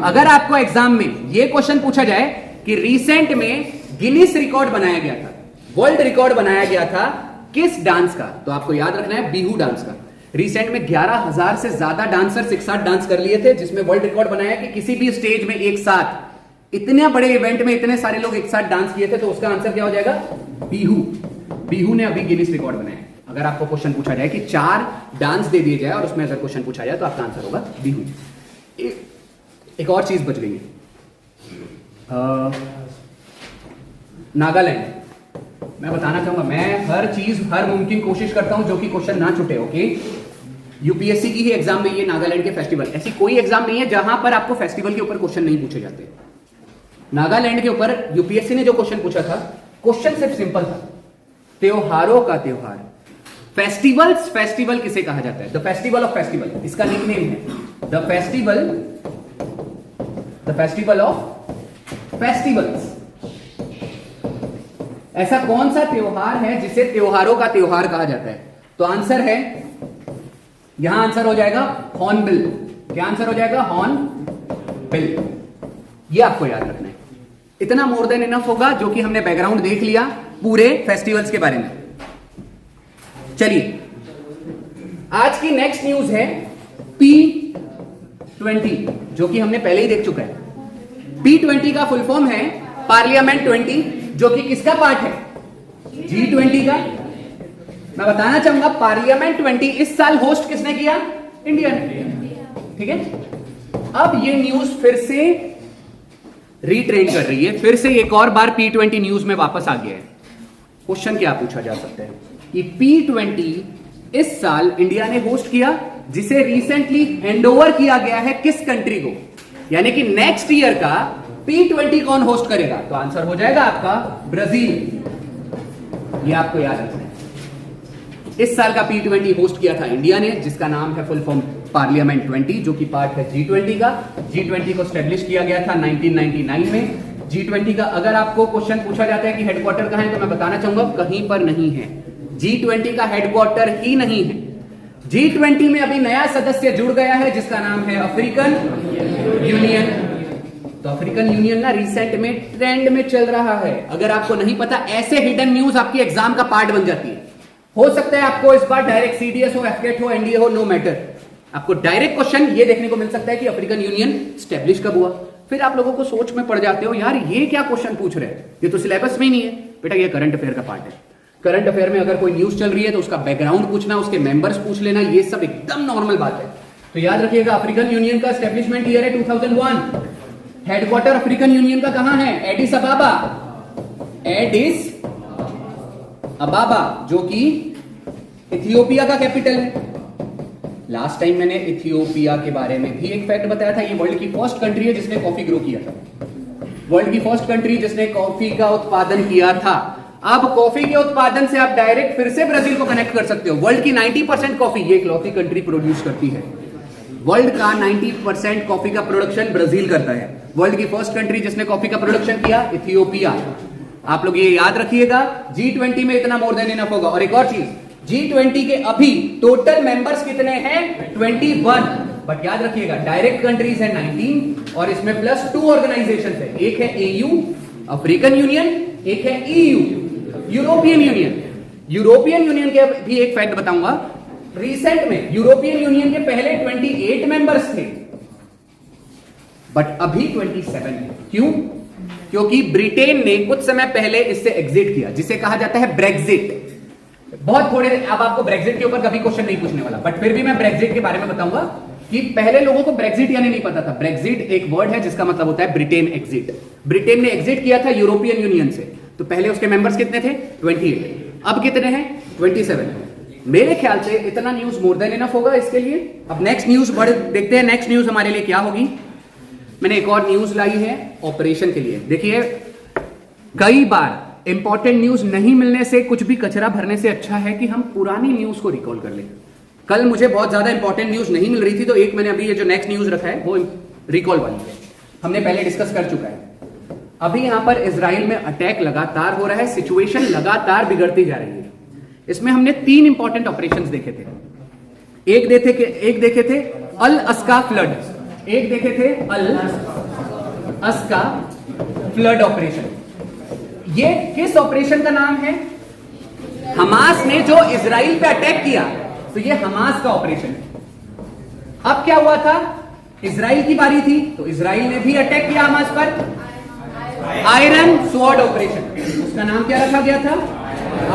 अगर आपको एग्जाम में यह क्वेश्चन पूछा जाए कि रिसेंट में गिनीज रिकॉर्ड बनाया गया था, वर्ल्ड रिकॉर्ड बनाया गया था किस डांस का, तो आपको याद रखना है बिहू डांस का। रिसेंट में 11,000 से ज्यादा डांसर्स एक साथ डांस कर लिए थे, जिसमें वर्ल्ड रिकॉर्ड बनाया कि किसी भी स्टेज में एक साथ इतने बड़े इवेंट में इतने सारे लोग एक साथ डांस किए थे, तो उसका आंसर क्या हो जाएगा? बिहू। बिहू ने अभी गिनीज रिकॉर्ड बनाया। अगर आपको क्वेश्चन पूछा जाए कि 4 डांस दे दिए जाए और उसमें अगर क्वेश्चन पूछा जाए तो आपका आंसर होगा बिहू। एक और चीज बच गई है, नागालैंड। मैं बताना चाहूंगा, मैं हर चीज हर मुमकिन कोशिश करता हूं जो कि क्वेश्चन ना छूटे। ओके, यूपीएससी की ही एग्जाम में ये नागालैंड के फेस्टिवल, ऐसी कोई एग्जाम नहीं है जहां पर आपको फेस्टिवल के ऊपर क्वेश्चन नहीं पूछे जाते। नागालैंड के ऊपर यूपीएससी ने जो क्वेश्चन पूछा था, क्वेश्चन सिर्फ सिंपल था, त्योहारों का त्योहार। फेस्टिवल्स, फेस्टिवल किसे कहा जाता है? द फेस्टिवल ऑफ फेस्टिवल, इसका निकनेम है द फेस्टिवल ऑफ फेस्टिवल्स। ऐसा कौन सा त्योहार है जिसे त्योहारों का त्योहार कहा जाता है? तो आंसर है, यहां आंसर हो जाएगा हॉर्नबिल। क्या आंसर हो जाएगा? हॉर्नबिल। ये आपको याद रखना है, इतना मोर देन इनफ होगा, जो कि हमने बैकग्राउंड देख लिया पूरे फेस्टिवल्स के बारे में। चलिए, आज की नेक्स्ट न्यूज है P20, जो कि हमने पहले ही देख चुका है। P20 का फुल फॉर्म है पार्लियामेंट 20, जो कि किसका पार्ट है? G20 का। मैं बताना चाहूंगा, पार्लियामेंट 20 इस साल होस्ट किसने किया? इंडिया ने। ठीक है, अब ये न्यूज फिर से रीट्रेन कर रही है, फिर से एक और बार P20 न्यूज में वापस आ गया है। क्वेश्चन क्या पूछा जा सकता है कि P20 इस साल इंडिया ने होस्ट किया, जिसे रिसेंटली हैंडओवर किया गया है किस कंट्री को? यानी कि नेक्स्ट ईयर का P20 कौन होस्ट करेगा? तो आंसर हो जाएगा आपका ब्राजील। ये आपको याद रखना है। इस साल का P20 होस्ट किया था इंडिया ने, जिसका नाम है फुल फॉर्म पार्लियामेंट 20, जो कि पार्ट है G20 का। G20 को स्टैब्लिश किया गया था 1999 में। G20 का अगर आपको क्वेश्चन पूछा जाता है कि हेडक्वार्टर कहां है, तो मैं बताना चाहूंगा कहीं पर नहीं है। G20 का हेडक्वार्टर ही नहीं है। G20 में अभी नया सदस्य जुड़ गया है, जिसका नाम है अफ्रीकन यूनियन। तो अफ्रीकन यूनियन ना रिसेंट में ट्रेंड में चल रहा है। अगर आपको नहीं पता, ऐसे हिडन न्यूज आपकी एग्जाम का पार्ट बन जाती है। हो सकता है आपको इस बार डायरेक्ट सीडीएस हो, एफकेट हो, एनडीए हो, नो मैटर, आपको डायरेक्ट क्वेश्चन ये देखने को मिल सकता है कि अफ्रीकन यूनियन स्टैब्लिश कब हुआ। फिर आप लोगों को सोच में पड़ जाते हो, यार ये क्या क्वेश्चन पूछ रहे हैं, ये तो सिलेबस में ही नहीं है। बेटा, ये करंट अफेयर का पार्ट है। करंट अफेयर में अगर कोई न्यूज चल रही है तो उसका बैकग्राउंड पूछना, उसके मेंबर्स पूछ लेना, ये सब एकदम नॉर्मल बात है। तो याद रखिएगा, अफ्रीकन यूनियन का स्टैब्लिशमेंट ईयर है 2001। हेडक्वार्टर अफ्रीकन यूनियन का कहां है? एडिस अबाबा। एडिस अबाबा, जो कि इथियोपिया का कैपिटल है। लास्ट टाइम मैंने इथियोपिया के बारे में भी एक फैक्ट बताया था। ये वर्ल्ड की फर्स्ट कंट्री है जिसने कॉफी ग्रो किया था। वर्ल्ड की फर्स्ट कंट्री जिसने कॉफी का उत्पादन किया था। अब कॉफी के उत्पादन से आप डायरेक्ट फिर से ब्राजील को कनेक्ट कर सकते हो। वर्ल्ड की 90% कॉफी ये इकलौती कंट्री प्रोड्यूस करती है। वर्ल्ड का 90% कॉफी का प्रोडक्शन ब्राजील करता है। वर्ल्ड की फर्स्ट कंट्री जिसने कॉफी का प्रोडक्शन किया, इथियोपिया। आप लोग ये याद रखिएगा, G20 में इतना मोर देन इनफ होगा। और एक और चीज, G20 के अभी टोटल मेंबर्स कितने हैं? 21। बट याद रखिएगा, डायरेक्ट कंट्रीज है 19 और इसमें +2 ऑर्गेनाइजेशन है। एक है AU अफ्रीकन यूनियन, एक है EU European union. European union के भी एक फैक्ट बताऊंगा। रिसेंट में यूरोपियन यूनियन के पहले 28 मेंबर्स थे, बट अभी 27 है। क्यों? क्योंकि ब्रिटेन ने कुछ समय पहले इससे एग्जिट किया, जिसे कहा जाता है ब्रेक्जिट। बहुत थोड़े, अब आपको ब्रेक्जिट के ऊपर कभी क्वेश्चन नहीं पूछने वाला, बट फिर भी मैं ब्रेक्जिट के बारे में बताऊंगा। कि पहले लोगों को ब्रेक्सिट यानी नहीं पता था। ब्रेक्सिट एक वर्ड है जिसका मतलब होता है ब्रिटेन एग्जिट। ब्रिटेन ने एग्जिट किया था यूरोपियन यूनियन से, तो पहले उसके मेंबर्स कितने थे? 28। अब कितने हैं? 27। मेरे ख्याल से इतना न्यूज मोर देन इनफ होगा इसके लिए। अब नेक्स्ट न्यूज देखते हैं नेक्स्ट न्यूज हमारे लिए क्या होगी। मैंने एक और न्यूज लाई है ऑपरेशन के लिए। देखिए, कई बार इंपॉर्टेंट न्यूज नहीं मिलने से, कुछ भी कचरा भरने से अच्छा है कि हम पुरानी न्यूज को रिकॉल कर लें। कल मुझे बहुत ज्यादा इंपॉर्टेंट न्यूज नहीं मिल रही थी, तो एक मैंने अभी ये जो नेक्स्ट न्यूज रखा है वो रिकॉल वाली है, हमने पहले डिस्कस कर चुका है। अभी यहां पर इजराइल में अटैक लगातार हो रहा है, सिचुएशन लगातार बिगड़ती जा रही है। इसमें हमने 3 इंपॉर्टेंट ऑपरेशंस देखे थे। एक देखे थे अल अस्का फ्लड, एक देखे थे अल अस्का फ्लड ऑपरेशन। ये किस ऑपरेशन का नाम है? हमास ने जो इजराइल पे अटैक किया, तो ये हमास का ऑपरेशन है। अब क्या हुआ था? इजराइल की बारी थी, तो इजराइल ने भी अटैक किया हमास पर। आयरन स्वॉर्ड ऑपरेशन, उसका नाम क्या रखा गया था?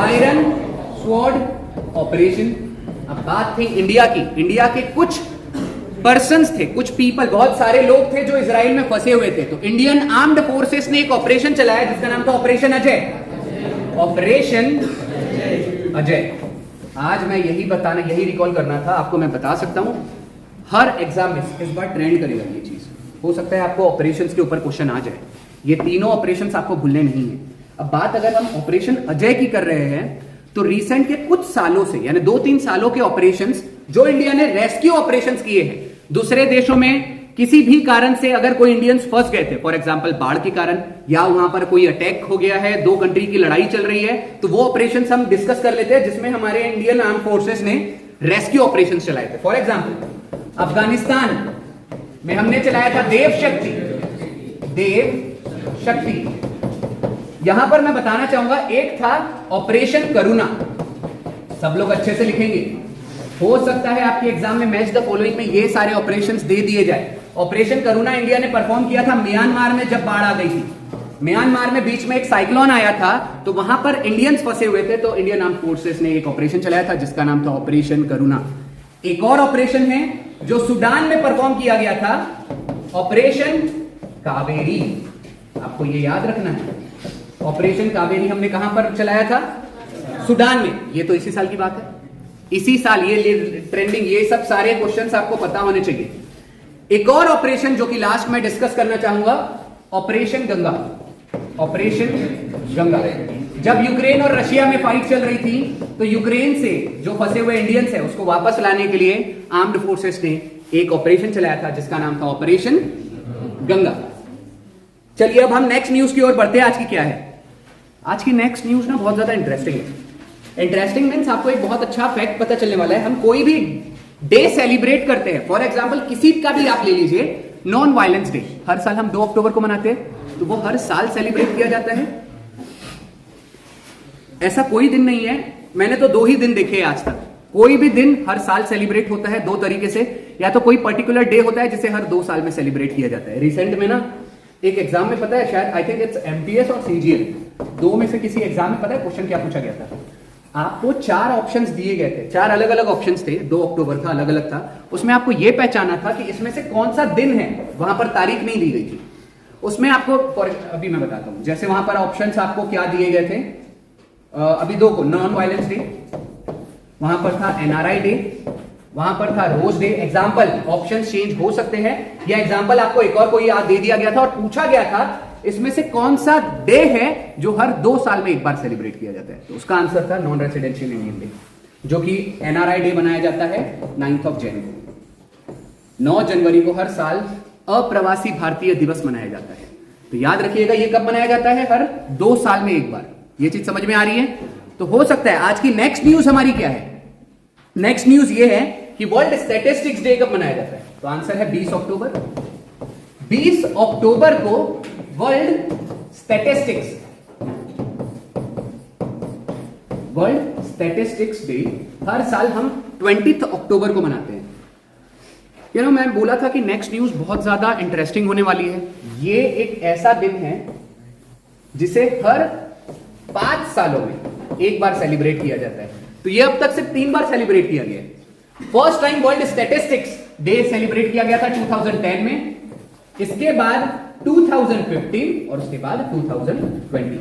Iron sword operation. अब बात थी इंडिया की। इंडिया के कुछ पर्सन्स थे, कुछ पीपल, बहुत सारे लोग थे जो इजराइल में फंसे हुए थे, तो इंडियन आर्म्ड फोर्सेस ने एक ऑपरेशन चलाया जिसका नाम था ऑपरेशन अजय। ऑपरेशन अजय। आज मैं यही रिकॉल करना था आपको। मैं बता सकता हूं हर एग्जाम में इस बार ट्रेंड करेगा ये चीज। हो सकता है आपको ऑपरेशंस के ऊपर क्वेश्चन आ जाए। ये तीनों ऑपरेशंस आपको भूलने नहीं है। अब बात अगर हम ऑपरेशन अजय की कर रहे हैं, तो रिसेंट के कुछ सालों से, यानी 2-3 सालों के ऑपरेशंस जो इंडिया ने रेस्क्यू ऑपरेशंस किए हैं दूसरे देशों में, किसी भी कारण से अगर कोई इंडियंस फंस गए थे, फॉर एग्जांपल बाढ़ के कारण, या वहां पर कोई अटैक हो गया है, 2 कंट्री की लड़ाई चल रही है, तो वो ऑपरेशंस हम डिस्कस कर लेते हैं जिसमें हमारे इंडियन आर्म फोर्सेस ने रेस्क्यू ऑपरेशंस चलाए थे। फॉर एग्जांपल अफगानिस्तान में हमने चलाया था देव शक्ति। यहां पर मैं बताना चाहूंगा, एक था ऑपरेशन करुणा। सब लोग अच्छे से लिखेंगे। हो सकता है आपके एग्जाम में मैच द फॉलोइंग में ये सारे ऑपरेशंस दे दिए जाए। ऑपरेशन करुणा इंडिया ने परफॉर्म किया था म्यांमार में जब बाढ़ आ गई थी। म्यांमार में बीच में एक साइक्लोन आया था, तो वहां पर इंडियंस फंसे हुए थे, तो इंडियन आर्म फोर्सेस ने एक ऑपरेशन चलाया था जिसका नाम था ऑपरेशन करुणा। एक और ऑपरेशन है जो सूडान में परफॉर्म किया गया था, ऑपरेशन कावेरी। आपको ये याद रखना है, ऑपरेशन कावेरी हमने कहां पर चलाया था? सूडान में। ये तो इसी साल की बात है, इसी साल। ये ट्रेंडिंग, ये सब सारे क्वेश्चंस आपको पता होने चाहिए। एक और ऑपरेशन जो कि लास्ट में डिस्कस करना चाहूंगा, ऑपरेशन गंगा। ऑपरेशन गंगा, जब यूक्रेन और रशिया में फाइट चल रही थी, तो यूक्रेन से जो फंसे हुए इंडियंस है उसको वापस लाने के लिए आर्म्ड फोर्सेस ने एक ऑपरेशन चलाया था जिसका नाम था ऑपरेशन गंगा। चलिए अब हम नेक्स्ट न्यूज की ओर बढ़ते हैं। आज की क्या है? आज की नेक्स्ट न्यूज ना बहुत ज्यादा इंटरेस्टिंग है। इंटरेस्टिंग मीन्स आपको एक बहुत अच्छा फैक्ट पता चलने वाला है। हम कोई भी डे सेलिब्रेट करते हैं, फॉर एग्जांपल किसी का भी आप ले लीजिए, नॉन वायलेंस डे, हर साल हम 2 अक्टूबर को मनाते हैं, तो वो हर साल सेलिब्रेट किया जाता है। ऐसा कोई दिन नहीं है, मैंने तो 2 ही दिन देखे हैं आज तक। कोई भी दिन हर साल सेलिब्रेट होता है 2 तरीके से। या तो कोई पर्टिकुलर डे होता है जिसे हर 2 साल में सेलिब्रेट किया जाता है। रिसेंट में ना एक एग्जाम में पता है, शायद आई थिंक इट्स एमटीएस और सीजीएल, 2 में से किसी एग्जाम में पता है क्वेश्चन क्या पूछा गया था? आपको 4 ऑप्शंस दिए गए थे, 4 अलग अलग ऑप्शंस थे, 2 अक्टूबर था, अलग अलग था। उसमें आपको यह पहचाना था कि इसमें से कौन सा दिन है, वहां पर तारीख नहीं दी गई थी। उसमें आपको, अभी मैं बताता हूं, जैसे वहां पर ऑप्शंस आपको क्या दिए गए थे, अभी 2 को, नॉन वायलेंस डे, वहां पर था एनआरआई डे, वहां पर था rose day. Example, option change हो सकते हैं, या एग्जाम्पल आपको एक और कोई याद दे दिया गया था और पूछा गया था इसमें से कौन सा डे है जो हर 2 साल में एक बार सेलिब्रेट किया जाता है। तो उसका आंसर था नॉन रेसिडेंशियल इंडियन डे, जो कि एनआरआई डे बनाया जाता है 9 जनवरी को। 9 जनवरी को हर साल अप्रवासी भारतीय दिवस मनाया जाता है। तो याद रखिएगा, ये कब मनाया जाता है? हर 2 साल में एक बार। ये चीज समझ में आ रही है? तो हो सकता है आज की नेक्स्ट न्यूज हमारी क्या है? नेक्स्ट न्यूज ये है कि वर्ल्ड स्टैटिस्टिक्स डे कब मनाया जाता है? तो आंसर है 20 अक्टूबर। 20 अक्टूबर को वर्ल्ड स्टैटिस्टिक्स डे हर साल हम 20 अक्टूबर को मनाते हैं। मैं बोला था कि नेक्स्ट न्यूज बहुत ज्यादा इंटरेस्टिंग होने वाली है। ये एक ऐसा दिन है जिसे हर 5 सालों में एक बार सेलिब्रेट किया जाता है। तो ये अब तक सिर्फ 3 बार सेलिब्रेट किया गया है। First time world statistics day celebrate किया गया था 2010 में, इसके बाद 2015 और उसके बाद 2020।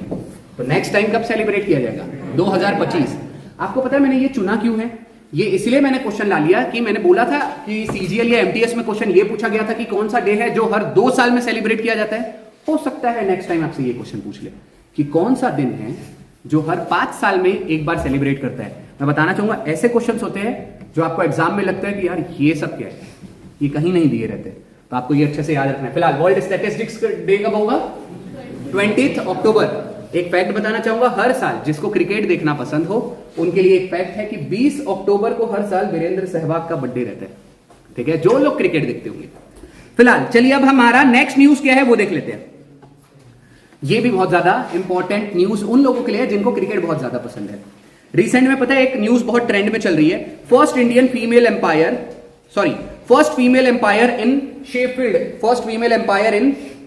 तो नेक्स्ट टाइम कब सेलिब्रेट किया जाएगा? 2025। आपको पता है मैंने ये चुना क्यों है? ये इसलिए मैंने क्वेश्चन ला लिया कि मैंने बोला था कि सीजीएल या एमटीएस में क्वेश्चन ये पूछा गया था कि कौन सा डे है जो हर 2 साल में सेलिब्रेट किया जाता है। हो सकता है नेक्स्ट टाइम आपसे ये क्वेश्चन पूछ ले कि कौन सा दिन है जो हर 5 साल में एक बार सेलिब्रेट करता है। मैं बताना चाहूंगा ऐसे क्वेश्चन होते हैं जो आपको एग्जाम में लगता है कि यार ये सब क्या है, ये कहीं नहीं दिए रहते, तो आपको ये अच्छे से याद रखना है। फिलहाल वर्ल्ड स्टैटिस्टिक्स डे कब होगा? 20 अक्टूबर। एक फैक्ट बताना चाहूंगा, हर साल जिसको क्रिकेट देखना पसंद हो उनके लिए एक फैक्ट है कि 20 अक्टूबर को हर साल वीरेंद्र सहवाग का बर्थडे रहता है। ठीक है, जो लोग क्रिकेट देखते होंगे। फिलहाल चलिए अब हमारा नेक्स्ट न्यूज क्या है वो देख लेते हैं। ये भी बहुत ज्यादा इंपॉर्टेंट न्यूज उन लोगों के लिए जिनको क्रिकेट बहुत ज्यादा पसंद है। रिसेंट में पता है एक न्यूज बहुत ट्रेंड में चल रही है, first female umpire in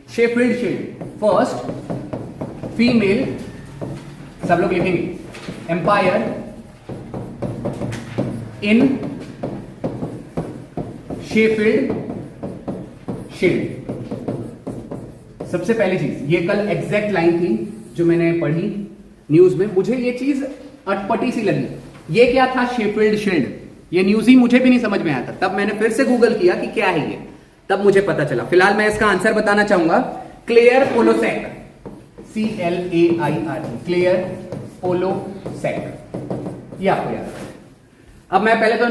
Sheffield Shield. First female, सब लोग लिखेंगे, एम्पायर इन शेफील्ड शील्ड। सबसे पहली चीज, ये कल एग्जैक्ट लाइन थी जो मैंने पढ़ी न्यूज में, मुझे ये चीज अटपटी सी लगी। ये क्या था शेफील्ड शील्ड? ये न्यूज ही मुझे भी नहीं समझ में आया था, तब मैंने फिर से गूगल किया कि क्या है ये, तब मुझे पता चला। फिलहाल मैं इसका आंसर बताना चाहूंगा, क्लेयर पोलोसेक, CLAIR, क्लेयर पोलोसेक, ये आपको याद है। अब मैं पहले तो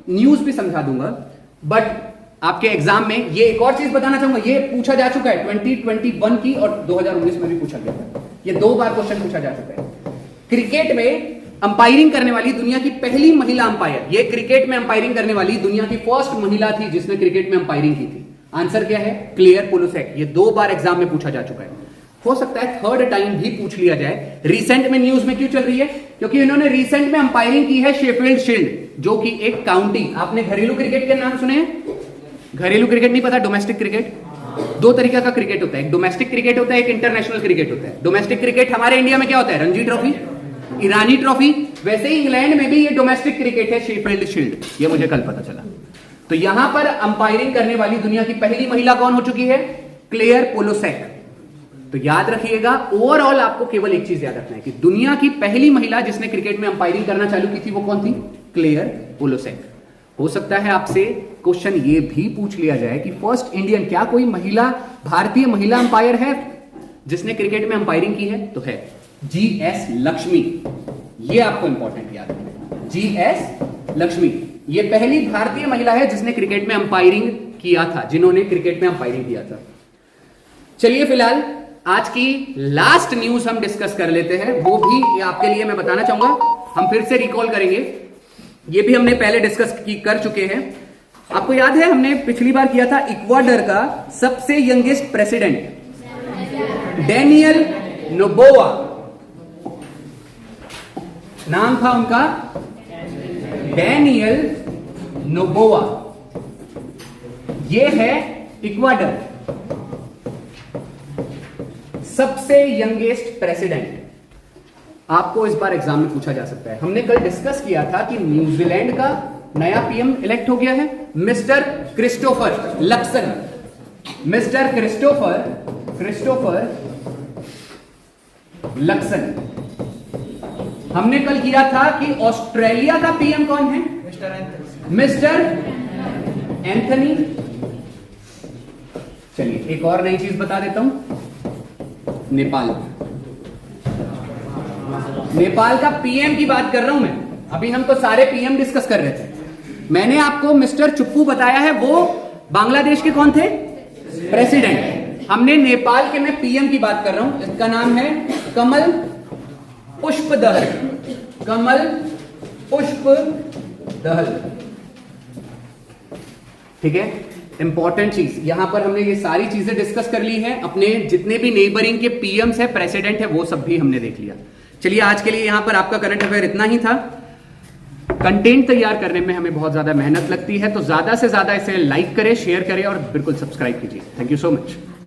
न्यूज भी समझा दूंगा, बट आपके एग्जाम में ये एक और चीज बताना चाहूंगा, ये पूछा जा चुका है 2021 की और 2019 में भी पूछा गया था। ये 2 बार क्वेश्चन पूछा जा चुका है। क्रिकेट में अंपायरिंग करने वाली दुनिया की पहली महिला अंपायर, ये क्रिकेट में अंपायरिंग करने वाली दुनिया की फर्स्ट महिला थी जिसने क्रिकेट में अंपायरिंग की थी। आंसर क्या है? क्लेयर पोलोसेक। ये 2 बार एग्जाम में पूछा जा चुका है, हो सकता है थर्ड टाइम भी पूछ लिया जाए। रिसेंट में न्यूज में क्यों चल रही है? क्योंकि इन्होंने रिसेंट में अंपायरिंग की है शेफील्ड शील्ड, जो कि एक काउंटी, आपने घरेलू क्रिकेट के नाम सुने हैं? घरेलू क्रिकेट नहीं पता? Domestic cricket. 2 तरीका का क्रिकेट होता है, एक डोमेस्टिक क्रिकेट होता है, एक इंटरनेशनल क्रिकेट होता है। डोमेस्टिक क्रिकेट हमारे इंडिया में क्या होता है? रणजी ट्रॉफी, ईरानी ट्रॉफी। वैसे ही इंग्लैंड में भी ये डोमेस्टिक क्रिकेट है शेफील्ड शील्ड, ये मुझे कल पता चला। तो यहां पर अंपायरिंग करने वाली दुनिया की पहली महिला कौन हो चुकी है? क्लेयर पोलोसेक। तो याद रखिएगा, ओवरऑल आपको केवल एक चीज याद रखना है कि दुनिया की पहली महिला जिसने क्रिकेट में अंपायरिंग करना चालू की थी वो कौन थी? क्लेयर पोलोसेक। हो सकता है आपसे क्वेश्चन ये भी पूछ लिया जाए कि फर्स्ट इंडियन, क्या कोई महिला, भारतीय महिला अंपायर है जिसने क्रिकेट में अंपायरिंग की है? तो है GS लक्ष्मी। ये आपको इंपॉर्टेंट याद रखना, GS लक्ष्मी ये पहली भारतीय महिला है जिसने क्रिकेट में अंपायरिंग किया था, जिन्होंने क्रिकेट में अंपायरिंग किया था। चलिए फिलहाल आज की लास्ट न्यूज हम डिस्कस कर लेते हैं, वो भी आपके लिए मैं बताना चाहूंगा, हम फिर से रिकॉल करेंगे, ये भी हमने पहले डिस्कस कर चुके हैं। आपको याद है हमने पिछली बार किया था इक्वाडोर का सबसे यंगेस्ट प्रेसिडेंट डेनियल नोबोआ, नाम था उनका डेनियल नोबोआ। ये है इक्वाडोर सबसे यंगेस्ट प्रेसिडेंट। आपको इस बार एग्जाम में पूछा जा सकता है। हमने कल डिस्कस किया था कि न्यूजीलैंड का नया पीएम इलेक्ट हो गया है, mister Christopher Luxon. Mister Christopher Luxon. हमने कल किया था कि ऑस्ट्रेलिया का पीएम कौन है? Mister Anthony. चलिए एक और नई चीज बता देता हूं, नेपाल का पीएम की बात कर रहा हूं मैं। अभी हम तो सारे पीएम डिस्कस कर रहे थे। मैंने आपको मिस्टर चुप्पू बताया है, वो बांग्लादेश के कौन थे? प्रेसिडेंट। हमने नेपाल के, मैं पीएम की बात कर रहा हूं, इसका नाम है कमल पुष्पदहल। कमल पुष्पदहल, ठीक है। इंपॉर्टेंट चीज यहां पर हमने ये सारी चीजें डिस्कस कर ली हैं। अपने जितने भी नेबरिंग के पीएम्स है, प्रेसिडेंट है, वो सब भी हमने देख लिया। चलिए आज के लिए यहां पर आपका करंट अफेयर इतना ही था। कंटेंट तैयार करने में हमें बहुत ज्यादा मेहनत लगती है, तो ज्यादा से ज्यादा इसे लाइक करें, शेयर करें और बिल्कुल सब्सक्राइब कीजिए। Thank you so much.